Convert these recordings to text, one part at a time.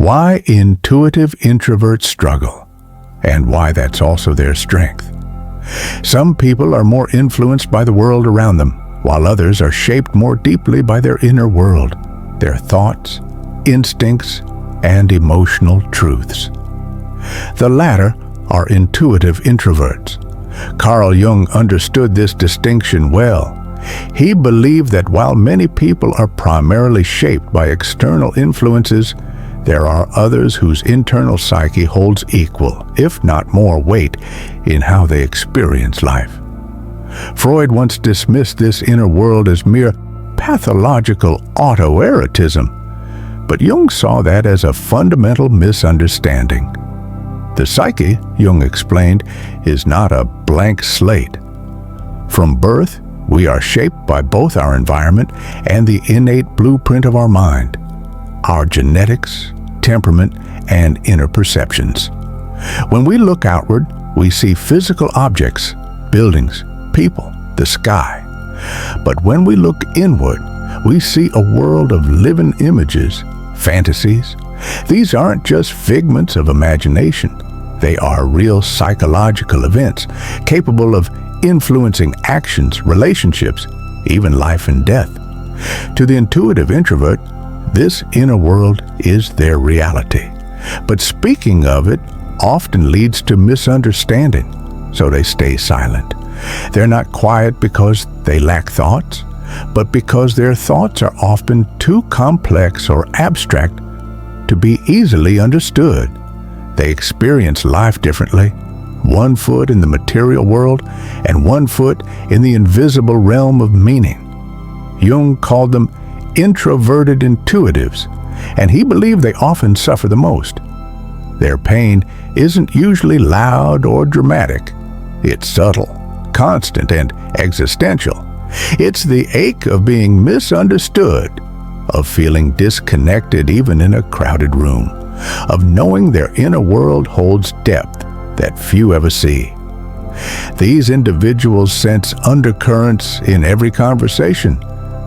Why intuitive introverts struggle, and why that's also their strength. Some people are more influenced by the world around them, while others are shaped more deeply by their inner world, their thoughts, instincts, and emotional truths. The latter are intuitive introverts. Carl Jung understood this distinction well. He believed that while many people are primarily shaped by external influences, there are others whose internal psyche holds equal, if not more, weight in how they experience life. Freud once dismissed this inner world as mere pathological autoerotism, but Jung saw that as a fundamental misunderstanding. The psyche, Jung explained, is not a blank slate. From birth, we are shaped by both our environment and the innate blueprint of our mind, our genetics, temperament, and inner perceptions. When we look outward, we see physical objects, buildings, people, the sky. But when we look inward, we see a world of living images, fantasies. These aren't just figments of imagination. They are real psychological events capable of influencing actions, relationships, even life and death. To the intuitive introvert, this inner world is their reality. But speaking of it often leads to misunderstanding, so they stay silent. They're not quiet because they lack thoughts, but because their thoughts are often too complex or abstract to be easily understood. They experience life differently, one foot in the material world and one foot in the invisible realm of meaning. Jung called them introverted intuitives, and he believed they often suffer the most. Their pain isn't usually loud or dramatic. It's subtle, constant, and existential. It's the ache of being misunderstood, of feeling disconnected even in a crowded room, of knowing their inner world holds depth that few ever see. These individuals sense undercurrents in every conversation.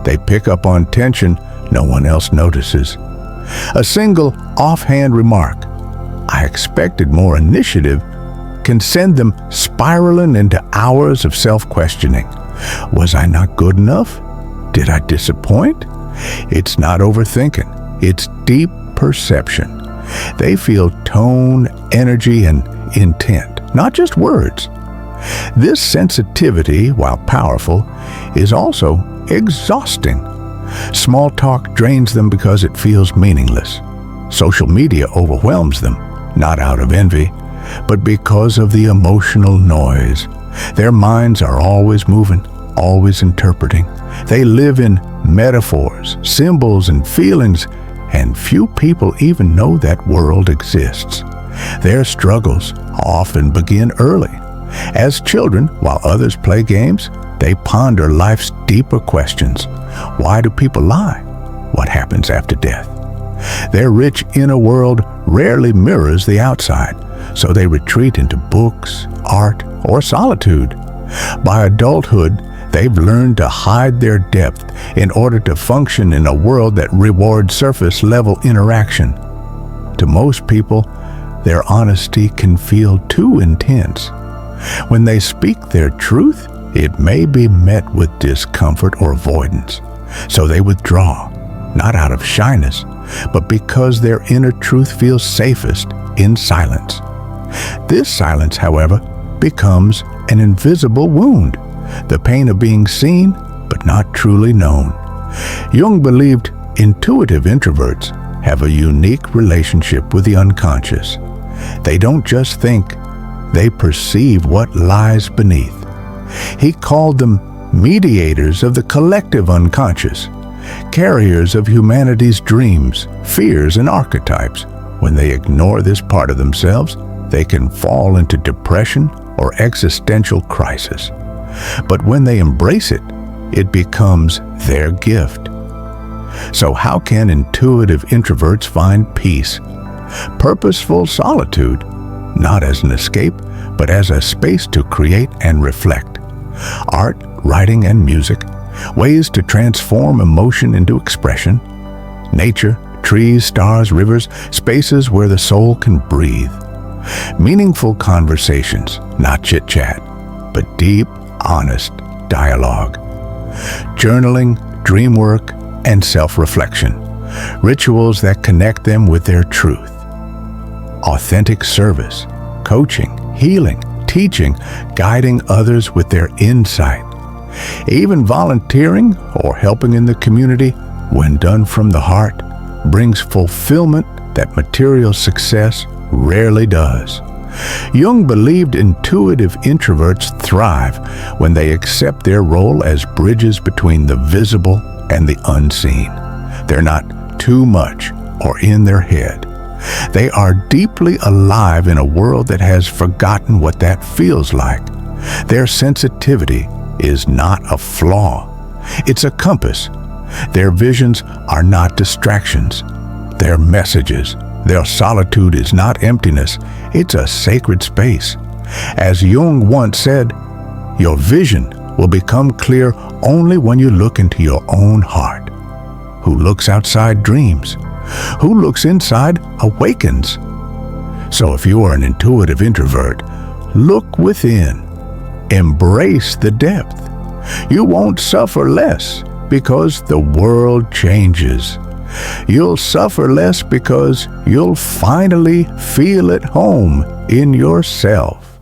They pick up on tension no one else notices. A single offhand remark, "I expected more initiative," can send them spiraling into hours of self-questioning. Was I not good enough? Did I disappoint? It's not overthinking. It's deep perception. They feel tone, energy, and intent, not just words. This sensitivity, while powerful, is also exhausting. Small talk drains them because it feels meaningless. Social media overwhelms them, not out of envy, but because of the emotional noise. Their minds are always moving, always interpreting. They live in metaphors, symbols, and feelings, and few people even know that world exists. Their struggles often begin early. As children, while others play games, they ponder life's deeper questions. Why do people lie? What happens after death? Their rich inner world rarely mirrors the outside, so they retreat into books, art, or solitude. By adulthood, they've learned to hide their depth in order to function in a world that rewards surface-level interaction. To most people, their honesty can feel too intense. When they speak their truth, it may be met with discomfort or avoidance. So they withdraw, not out of shyness, but because their inner truth feels safest in silence. This silence, however, becomes an invisible wound, the pain of being seen but not truly known. Jung believed intuitive introverts have a unique relationship with the unconscious. They don't just think, they perceive what lies beneath. He called them mediators of the collective unconscious, carriers of humanity's dreams, fears, and archetypes. When they ignore this part of themselves, they can fall into depression or existential crisis. But when they embrace it, it becomes their gift. So how can intuitive introverts find peace? Purposeful solitude, not as an escape, but as a space to create and reflect. Art, writing, and music, ways to transform emotion into expression. Nature, trees, stars, rivers, spaces where the soul can breathe. Meaningful conversations, not chit-chat, but deep, honest dialogue. Journaling, dream work, and self-reflection. Rituals that connect them with their truth. Authentic service, coaching, healing, teaching, guiding others with their insight. Even volunteering or helping in the community, when done from the heart, brings fulfillment that material success rarely does. Jung believed intuitive introverts thrive when they accept their role as bridges between the visible and the unseen. They're not too much or in their head. They are deeply alive in a world that has forgotten what that feels like. Their sensitivity is not a flaw. It's a compass. Their visions are not distractions. They're messages. Their solitude is not emptiness. It's a sacred space. As Jung once said, your vision will become clear only when you look into your own heart. Who looks outside dreams. Who looks inside awakens. So if you are an intuitive introvert, look within. Embrace the depth. You won't suffer less because the world changes. You'll suffer less because you'll finally feel at home in yourself.